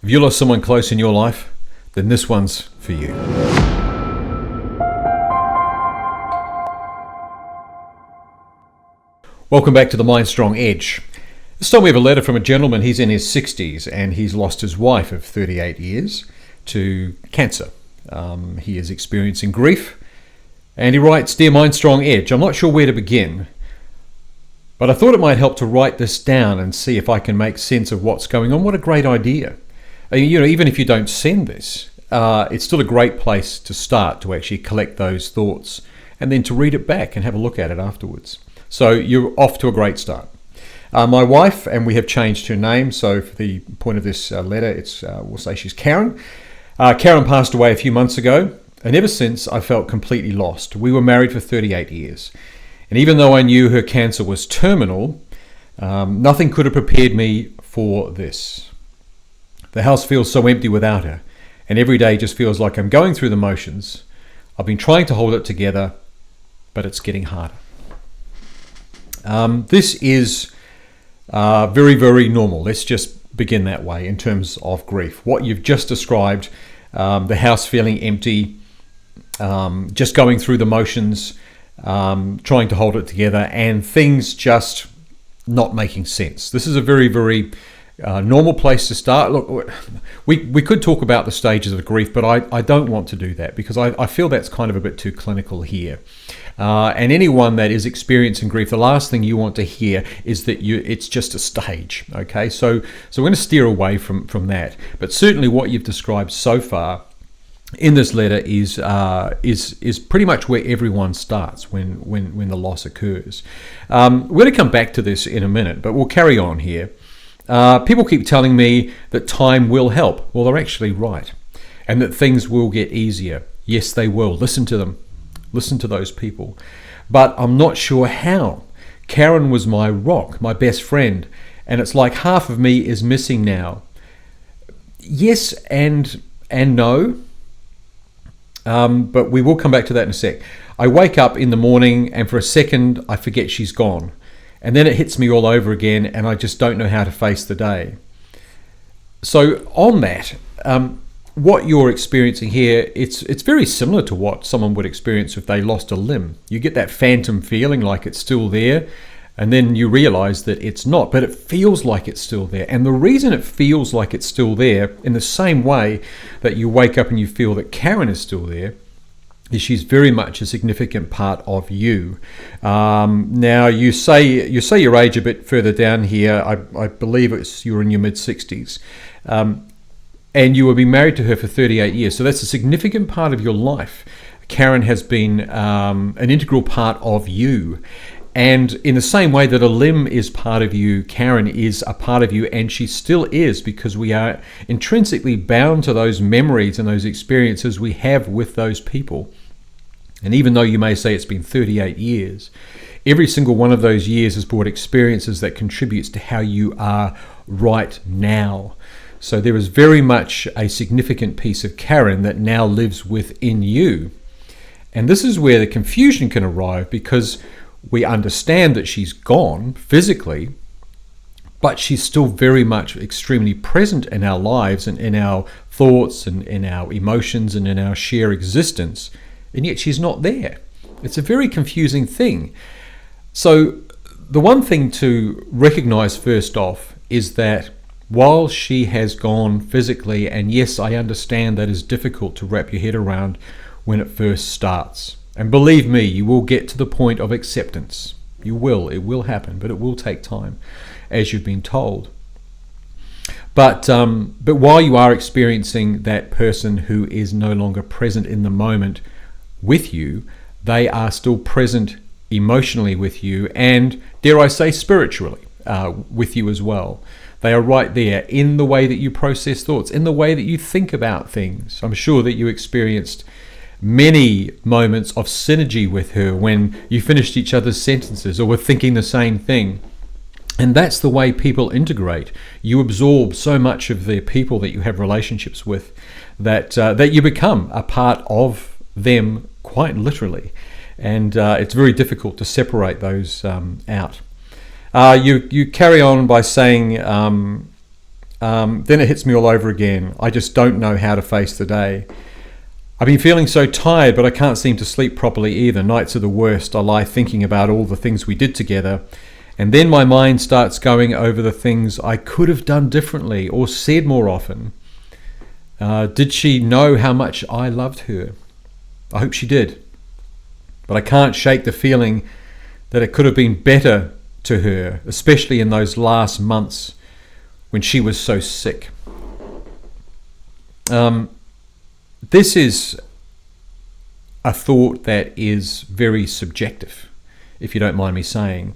If you lost someone close in your life, then this one's for you. Welcome back to the MindStrong Edge. This time we have a letter from a gentleman. He's in his 60s and he's lost his wife of 38 years to cancer. He is experiencing grief and he writes, "Dear MindStrong Edge, I'm not sure where to begin, but I thought it might help to write this down and see if I can make sense of what's going on." What a great idea. Even if you don't send this, it's still a great place to start to actually collect those thoughts and then to read it back and have a look at it afterwards. So you're off to a great start. My wife, and we have changed her name, so for the point of this letter, we'll say she's Karen. Karen passed away a few months ago, and ever since I felt completely lost. We were married for 38 years, and even though I knew her cancer was terminal, nothing could have prepared me for this. The house feels so empty without her, and every day just feels like I'm going through the motions. I've been trying to hold it together, but it's getting harder. This is very, very normal. Let's just begin that way in terms of grief. What you've just described, the house feeling empty, just going through the motions, trying to hold it together, and things just not making sense. This is a very, very normal place to start. Look, we could talk about the stages of grief, but I don't want to do that because I feel that's kind of a bit too clinical here. And anyone that is experiencing grief, the last thing you want to hear is that it's just a stage. Okay, so we're going to steer away from that. But certainly, what you've described so far in this letter is pretty much where everyone starts when the loss occurs. We're going to come back to this in a minute, but we'll carry on here. People keep telling me that time will help. Well, they're actually right. And that things will get easier. Yes, they will. Listen to them. Listen to those people. But I'm not sure how. Karen was my rock, my best friend. And it's like half of me is missing now. Yes and no. But we will come back to that in a sec. I wake up in the morning and for a second I forget she's gone. And then it hits me all over again and I just don't know how to face the day. So on that, what you're experiencing here, it's very similar to what someone would experience if they lost a limb. You get that phantom feeling like it's still there, and then you realize that it's not, but it feels like it's still there. And the reason it feels like it's still there, in the same way that you wake up and you feel that Karen is still there, is she's very much a significant part of you. Now, you say your age a bit further down here. I believe you're in your mid-60s. And you have been married to her for 38 years. So that's a significant part of your life. Karen has been an integral part of you. And in the same way that a limb is part of you, Karen is a part of you, and she still is, because we are intrinsically bound to those memories and those experiences we have with those people. And even though you may say it's been 38 years, every single one of those years has brought experiences that contributes to how you are right now. So there is very much a significant piece of Karen that now lives within you. And this is where the confusion can arrive, because we understand that she's gone physically, but she's still very much extremely present in our lives and in our thoughts and in our emotions and in our sheer existence. And yet she's not there. It's a very confusing thing. So the one thing to recognize first off is that while she has gone physically, and yes, I understand that is difficult to wrap your head around when it first starts. And believe me, you will get to the point of acceptance. You will. It will happen, but it will take time, as you've been told. But while you are experiencing that person who is no longer present in the moment with you, they are still present emotionally with you, and dare I say spiritually with you as well. They are right there in the way that you process thoughts, in the way that you think about things. I'm sure that you experienced many moments of synergy with her when you finished each other's sentences or were thinking the same thing. And that's the way people integrate. You absorb so much of the people that you have relationships with that you become a part of them quite literally. And it's very difficult to separate those out. You carry on by saying, then it hits me all over again. I just don't know how to face the day. I've been feeling so tired, but I can't seem to sleep properly either. Nights are the worst. I lie thinking about all the things we did together, and then my mind starts going over the things I could have done differently or said more often. Did she know how much I loved her? I hope she did. But I can't shake the feeling that it could have been better to her, especially in those last months when she was so sick. This is a thought that is very subjective, if you don't mind me saying.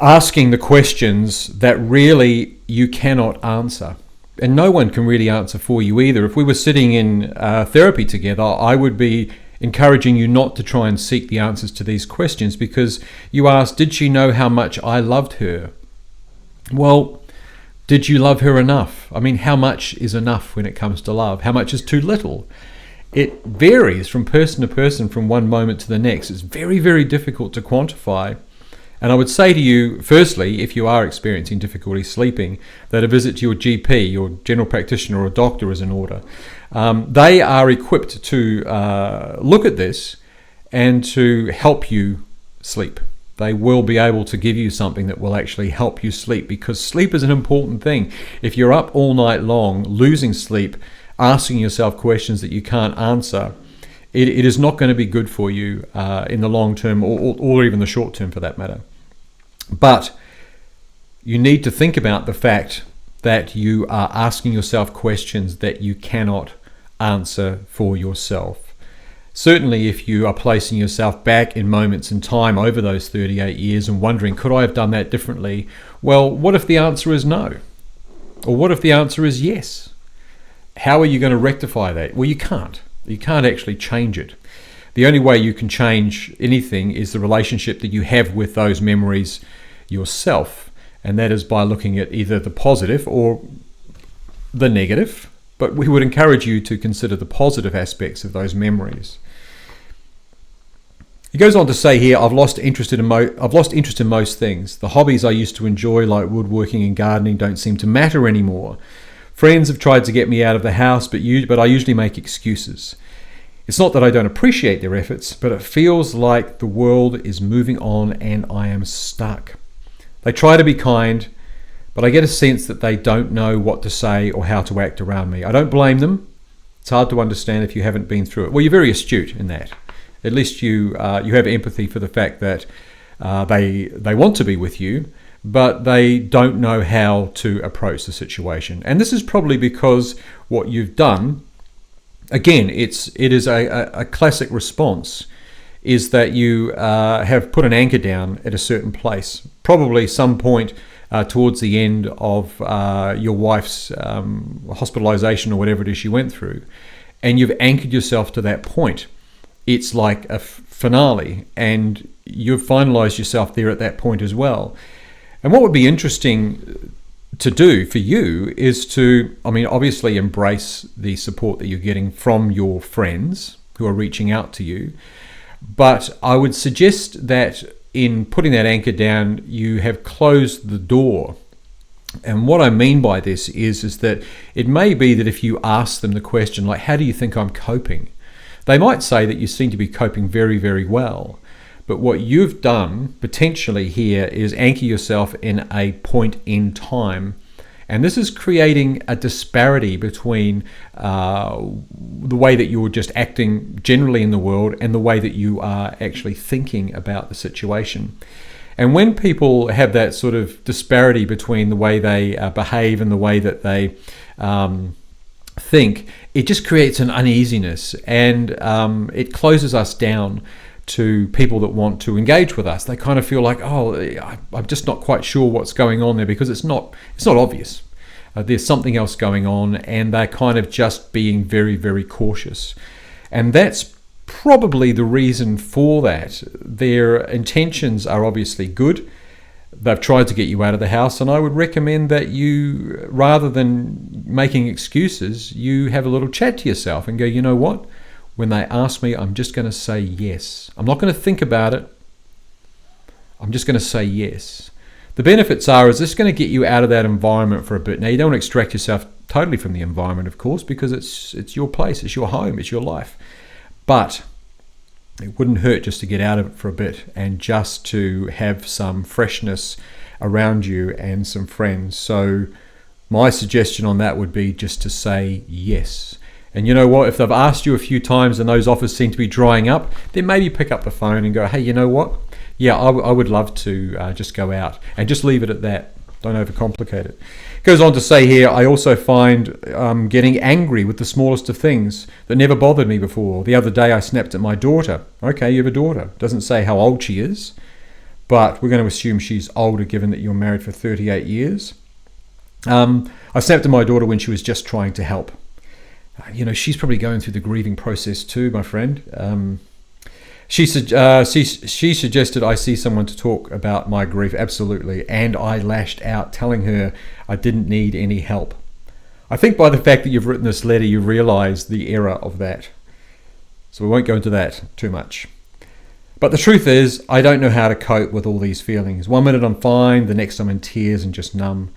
Asking the questions that really you cannot answer. And no one can really answer for you either. If we were sitting in therapy together, I would be encouraging you not to try and seek the answers to these questions, because you asked, did she know how much I loved her? Well, did you love her enough? I mean, how much is enough when it comes to love? How much is too little? It varies from person to person, from one moment to the next. It's very, very difficult to quantify. And I would say to you, firstly, if you are experiencing difficulty sleeping, that a visit to your GP, your general practitioner or a doctor is in order. They are equipped to look at this and to help you sleep. They will be able to give you something that will actually help you sleep, because sleep is an important thing. If you're up all night long, losing sleep, asking yourself questions that you can't answer, it is not going to be good for you in the long term, or even the short term for that matter. But you need to think about the fact that you are asking yourself questions that you cannot answer for yourself. Certainly if you are placing yourself back in moments in time over those 38 years and wondering, could I have done that differently? Well, what if the answer is no? Or what if the answer is yes? How are you going to rectify that? Well, you can't. You can't actually change it. The only way you can change anything is the relationship that you have with those memories yourself. And that is by looking at either the positive or the negative. But we would encourage you to consider the positive aspects of those memories. He goes on to say here, I've lost interest in most things. The hobbies I used to enjoy, like woodworking and gardening, don't seem to matter anymore. Friends have tried to get me out of the house, but I usually make excuses. It's not that I don't appreciate their efforts, but it feels like the world is moving on and I am stuck. They try to be kind, but I get a sense that they don't know what to say or how to act around me. I don't blame them. It's hard to understand if you haven't been through it. Well, you're very astute in that. At least you have empathy for the fact that they want to be with you, but they don't know how to approach the situation. And this is probably because what you've done, again, it is a classic response, is that you have put an anchor down at a certain place, probably some point towards the end of your wife's hospitalization or whatever it is she went through, and you've anchored yourself to that point. It's like a finale, and you've finalized yourself there at that point as well. And what would be interesting to do for you is to, obviously embrace the support that you're getting from your friends who are reaching out to you. But I would suggest that in putting that anchor down, you have closed the door. And what I mean by this is that it may be that if you ask them the question, like, how do you think I'm coping? They might say that you seem to be coping very, very well. But what you've done potentially here is anchor yourself in a point in time. And this is creating a disparity between the way that you're just acting generally in the world and the way that you are actually thinking about the situation. And when people have that sort of disparity between the way they behave and the way that they think, it just creates an uneasiness, and it closes us down to people that want to engage with us. They kind of feel like, I'm just not quite sure what's going on there, because it's not obvious. There's something else going on, and they're kind of just being very, very cautious. And that's probably the reason for that. Their intentions are obviously good. They've tried to get you out of the house, and I would recommend that you, rather than making excuses, you have a little chat to yourself and go, you know what? When they ask me, I'm just going to say yes. I'm not going to think about it. I'm just going to say yes. The benefits are, is this going to get you out of that environment for a bit? Now, you don't want to extract yourself totally from the environment, of course, because it's your place, it's your home, it's your life. But it wouldn't hurt just to get out of it for a bit and just to have some freshness around you and some friends. So my suggestion on that would be just to say yes. And you know what? If they've asked you a few times and those offers seem to be drying up, then maybe pick up the phone and go, hey, you know what? Yeah, I would love to just go out, and just leave it at that. Don't overcomplicate it. Goes on to say here, I also find getting angry with the smallest of things that never bothered me before. The other day I snapped at my daughter. Okay, you have a daughter. Doesn't say how old she is, but we're going to assume she's older given that you're married for 38 years. I snapped at my daughter when she was just trying to help. She's probably going through the grieving process too, my friend. She suggested I see someone to talk about my grief. Absolutely. And I lashed out, telling her I didn't need any help. I think by the fact that you've written this letter, you realize the error of that. So we won't go into that too much. But the truth is, I don't know how to cope with all these feelings. 1 minute I'm fine, the next I'm in tears and just numb.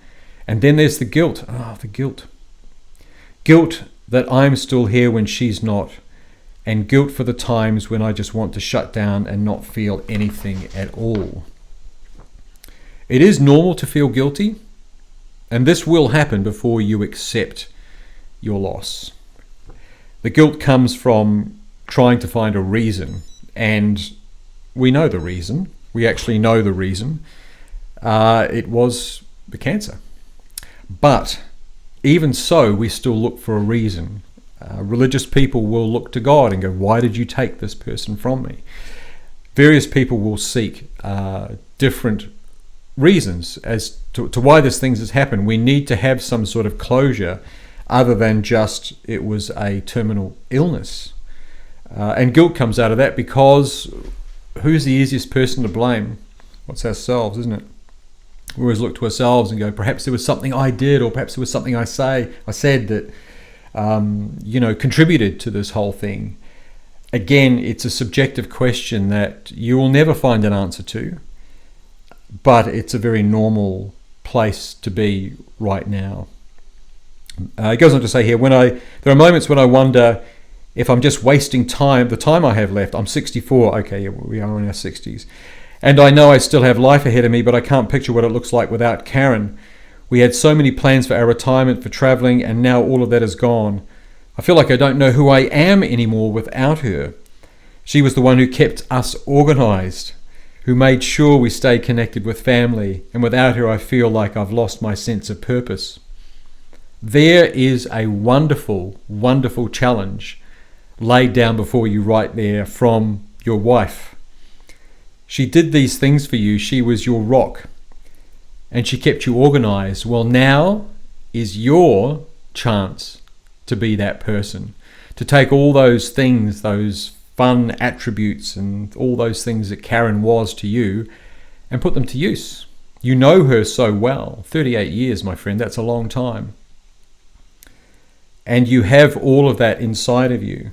And then there's the guilt. The guilt. Guilt that I'm still here when she's not. And guilt for the times when I just want to shut down and not feel anything at all. It is normal to feel guilty, and this will happen before you accept your loss. The guilt comes from trying to find a reason, and we know the reason. We actually know the reason. It was the cancer. But even so, we still look for a reason. Religious people will look to God and go, why did you take this person from me? Various people will seek different reasons as to why this thing has happened. We need to have some sort of closure other than just it was a terminal illness. And guilt comes out of that because who's the easiest person to blame? What's ourselves, isn't it? We always look to ourselves and go, perhaps there was something I did, or perhaps there was something I said that contributed to this whole thing. Again, it's a subjective question that you will never find an answer to, but it's a very normal place to be right now. It goes on to say here, there are moments when I wonder if I'm just wasting time, the time I have left. I'm 64. Okay, we are in our 60s. And I know I still have life ahead of me, but I can't picture what it looks like without Karen. We had so many plans for our retirement, for traveling, and now all of that is gone. I feel like I don't know who I am anymore without her. She was the one who kept us organized, who made sure we stayed connected with family, and without her I feel like I've lost my sense of purpose. There is a wonderful, wonderful challenge laid down before you right there from your wife. She did these things for you. She was your rock. And she kept you organized. Well, now is your chance to be that person, to take all those things, those fun attributes and all those things that Karen was to you, and put them to use. You know her so well. 38 years, my friend, that's a long time. And you have all of that inside of you.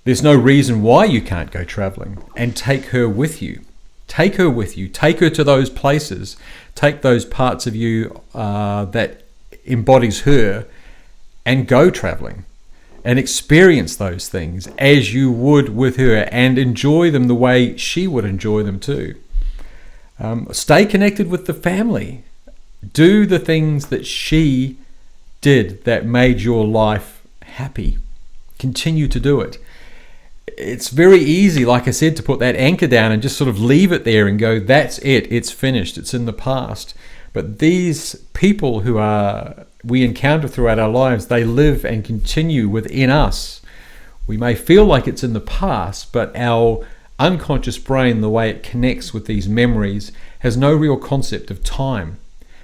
There's no reason why you can't go traveling, and take her with you. Take her with you. Take her to those places. Take those parts of you that embodies her and go traveling and experience those things as you would with her and enjoy them the way she would enjoy them too. Stay connected with the family. Do the things that she did that made your life happy. Continue to do it. It's very easy, like I said, to put that anchor down and just sort of leave it there and go, that's it, it's finished, it's in the past. But these people who we encounter throughout our lives, they live and continue within us. We may feel like it's in the past, but our unconscious brain, the way it connects with these memories, has no real concept of time.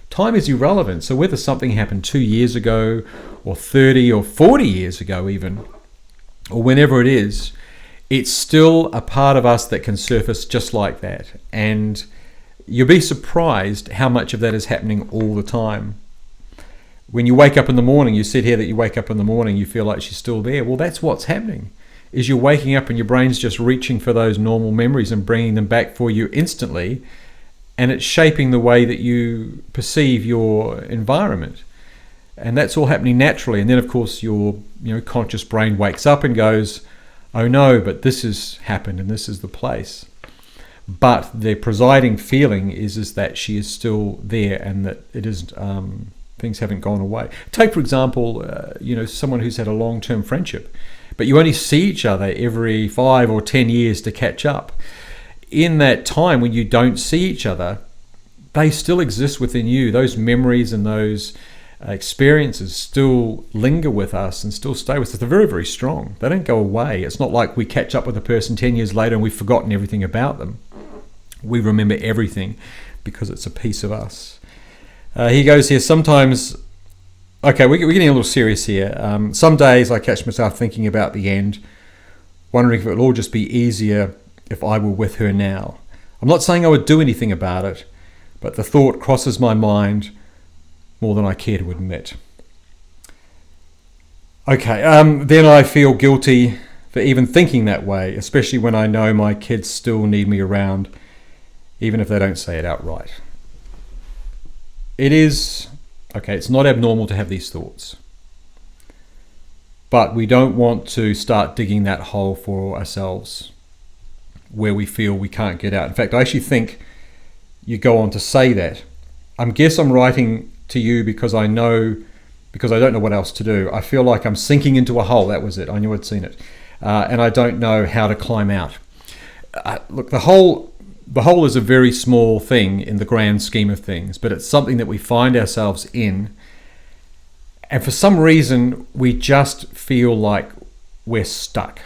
Time is irrelevant. So whether something happened 2 years ago or 30 or 40 years ago even, or whenever it is, it's still a part of us that can surface just like that. And you'll be surprised how much of that is happening all the time. When you wake up in the morning, you said here that you wake up in the morning, you feel like she's still there. Well, that's what's happening, is you're waking up and your brain's just reaching for those normal memories and bringing them back for you instantly. and it's shaping the way that you perceive your environment. And that's all happening naturally. And then, of course, your conscious brain wakes up and goes, oh no, but this has happened and this is the place. But the presiding feeling is that she is still there, and that it is things haven't gone away. Take, for example, someone who's had a long-term friendship, but you only see each other every 5 or 10 years to catch up. In that time when you don't see each other, they still exist within you. Those memories and those experiences still linger with us and still stay with us. They're very, very strong. They don't go away. It's not like we catch up with a person 10 years later and we've forgotten everything about them. We remember everything because it's a piece of us. He goes here, sometimes, okay, we're getting a little serious here. Some days I catch myself thinking about the end, wondering if it would all just be easier if I were with her now. I'm not saying I would do anything about it, but the thought crosses my mind more than I care to admit. Okay, then I feel guilty for even thinking that way, especially when I know my kids still need me around, even if they don't say it outright. It's not abnormal to have these thoughts, but we don't want to start digging that hole for ourselves where we feel we can't get out. In fact, I actually think you go on to say that. I guess I'm writing to you because I don't know what else to do. I feel like I'm sinking into a hole. That was it. I knew I'd seen it. And I don't know how to climb out. Look, the hole is a very small thing in the grand scheme of things, but it's something that we find ourselves in. And for some reason, we just feel like we're stuck.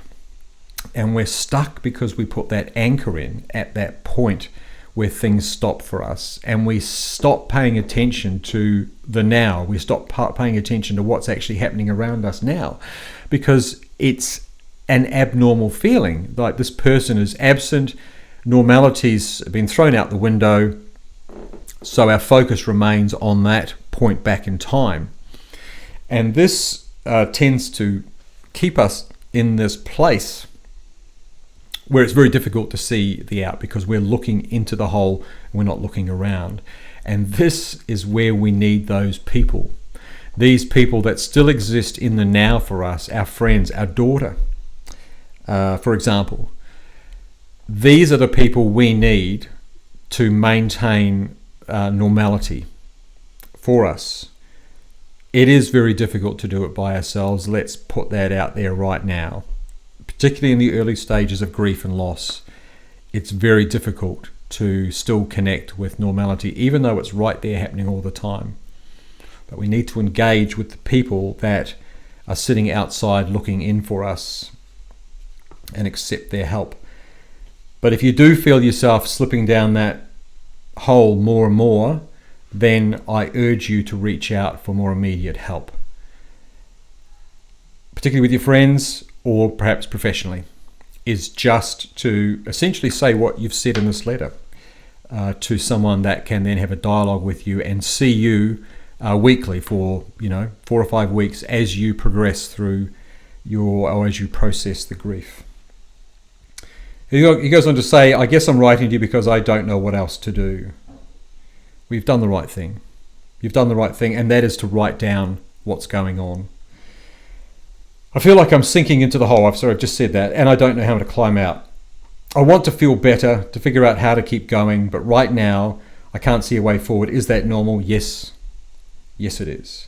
And we're stuck because we put that anchor in at that point where things stop for us, and we stop paying attention to the now. We stop paying attention to what's actually happening around us now, because it's an abnormal feeling. Like this person is absent, normality's been thrown out the window, so our focus remains on that point back in time. And this tends to keep us in this place where it's very difficult to see the out, because we're looking into the hole and we're not looking around. And this is where we need those people. These people that still exist in the now for us, our friends, our daughter, for example. These are the people we need to maintain normality for us. It is very difficult to do it by ourselves. Let's put that out there right now. Particularly in the early stages of grief and loss, it's very difficult to still connect with normality, even though it's right there happening all the time. But we need to engage with the people that are sitting outside looking in for us and accept their help. But if you do feel yourself slipping down that hole more and more, then I urge you to reach out for more immediate help, particularly with your friends, or perhaps professionally, is just to essentially say what you've said in this letter to someone that can then have a dialogue with you and see you weekly for 4 or 5 weeks as you progress through as you process the grief. He goes on to say, I guess I'm writing to you because I don't know what else to do. We've done the right thing. You've done the right thing, and that is to write down what's going on. I feel like I'm sinking into the hole. I've just said that, and I don't know how to climb out. I want to feel better, to figure out how to keep going, but right now I can't see a way forward. Is that normal? Yes. Yes, it is.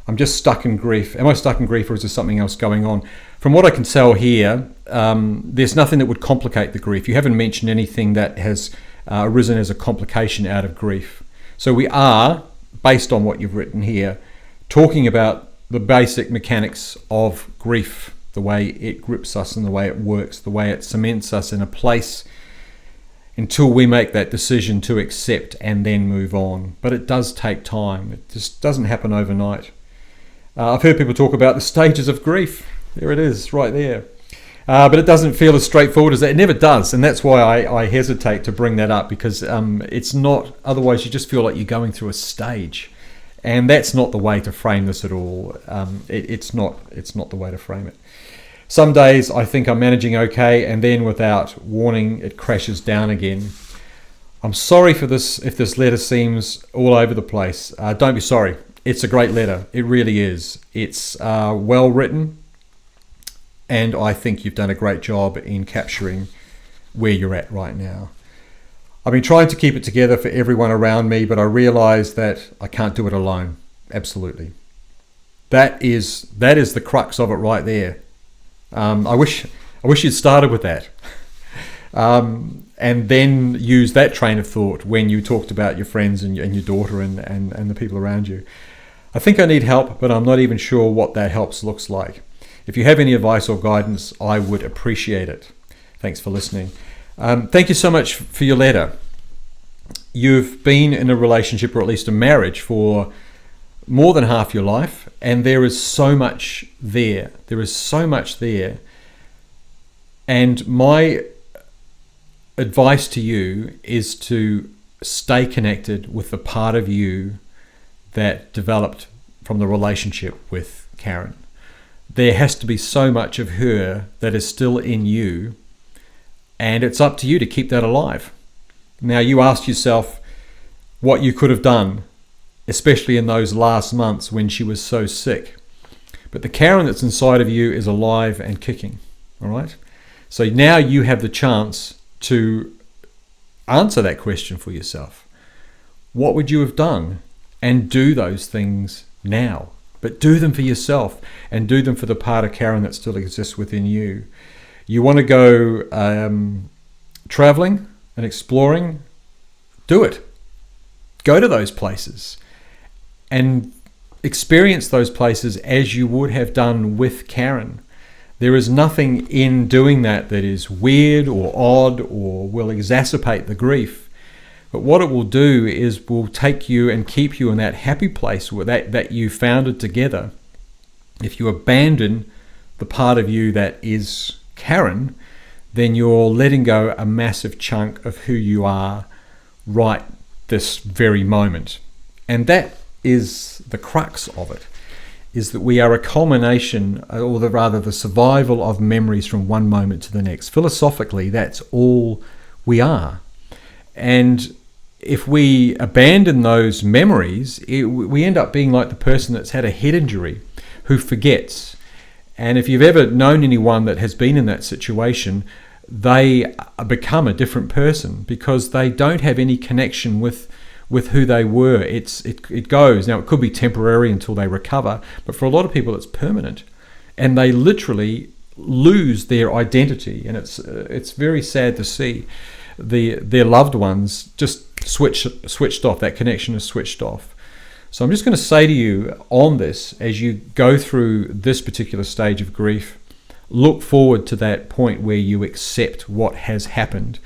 I'm just stuck in grief. Am I stuck in grief, or is there something else going on? From what I can tell here, there's nothing that would complicate the grief. You haven't mentioned anything that has arisen as a complication out of grief. So we are, based on what you've written here, talking about the basic mechanics of grief, the way it grips us and the way it works, the way it cements us in a place until we make that decision to accept and then move on. But it does take time. It just doesn't happen overnight. I've heard people talk about the stages of grief. There it is, right there. But it doesn't feel as straightforward as that. It never does. And that's why I hesitate to bring that up, because it's not, otherwise you just feel like you're going through a stage. And that's not the way to frame this at all. It's not the way to frame it. Some days I think I'm managing okay, and then without warning, it crashes down again. I'm sorry for this if this letter seems all over the place. Don't be sorry. It's a great letter. It really is. It's well written, and I think you've done a great job in capturing where you're at right now. I've been trying to keep it together for everyone around me, but I realize that I can't do it alone. Absolutely. That is the crux of it right there. I wish you'd started with that. And then use that train of thought when you talked about your friends and your daughter and the people around you. I think I need help, but I'm not even sure what that help looks like. If you have any advice or guidance, I would appreciate it. Thanks for listening. Thank you so much for your letter. You've been in a relationship, or at least a marriage, for more than half your life, and there is so much there. There is so much there. And my advice to you is to stay connected with the part of you that developed from the relationship with Karen. There has to be so much of her that is still in you, and it's up to you to keep that alive. Now, you ask yourself what you could have done, especially in those last months when she was so sick. But the Karen that's inside of you is alive and kicking, all right? So now you have the chance to answer that question for yourself. What would you have done? And do those things now. But do them for yourself, and do them for the part of Karen that still exists within you. You want to go traveling and exploring? Do it. Go to those places and experience those places as you would have done with Karen. There is nothing in doing that is weird or odd or will exacerbate the grief. But what it will do is will take you and keep you in that happy place that you founded together. If you abandon the part of you that is Karen, then you're letting go a massive chunk of who you are right this very moment. And that is the crux of it. Is that we are a culmination, or rather the survival of memories from one moment to the next. Philosophically, that's all we are. And if we abandon those memories, we end up being like the person that's had a head injury, who forgets. And if you've ever known anyone that has been in that situation, they become a different person because they don't have any connection with who they were. It goes. Now, it could be temporary until they recover, but for a lot of people it's permanent, and they literally lose their identity, and it's very sad to see their loved ones just switched off. That connection is switched off. So I'm just going to say to you on this, as you go through this particular stage of grief, look forward to that point where you accept what has happened,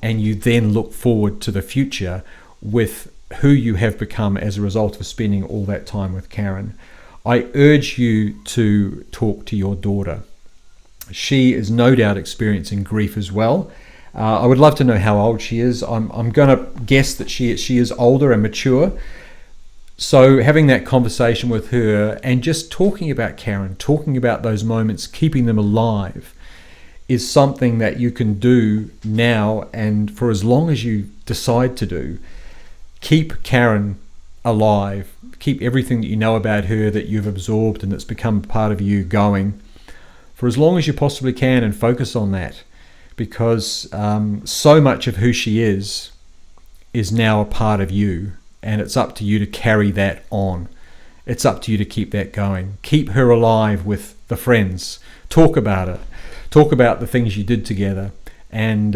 and you then look forward to the future with who you have become as a result of spending all that time with Karen. I urge you to talk to your daughter. She is no doubt experiencing grief as well. I would love to know how old she is. I'm going to guess that she is older and mature. So having that conversation with her and just talking about Karen, talking about those moments, keeping them alive, is something that you can do now and for as long as you decide to do. Keep Karen alive. Keep everything that you know about her that you've absorbed and that's become part of you going for as long as you possibly can, and focus on that, because so much of who she is now a part of you, and it's up to you to carry that on. It's up to you to keep that going. Keep her alive with the friends. Talk about it. Talk about the things you did together, and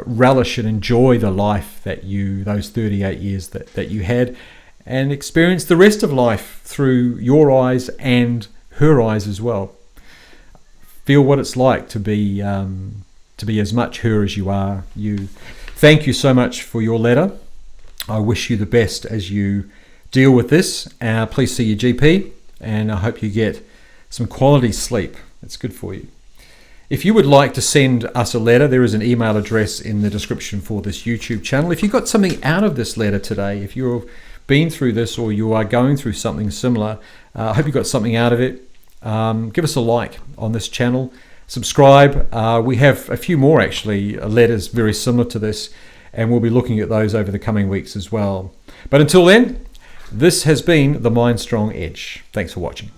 relish and enjoy the life that those 38 years that you had, and experience the rest of life through your eyes and her eyes as well. Feel what it's like to be as much her as you are you. Thank you so much for your letter. I wish you the best as you deal with this. Please see your GP, and I hope you get some quality sleep. It's good for you. If you would like to send us a letter, there is an email address in the description for this YouTube channel. If you got something out of this letter today, if you've been through this or you are going through something similar, I hope you got something out of it. Give us a like on this channel. Subscribe. We have a few more actually letters very similar to this. and we'll be looking at those over the coming weeks as well. But until then, this has been the MindStrong Edge. Thanks for watching.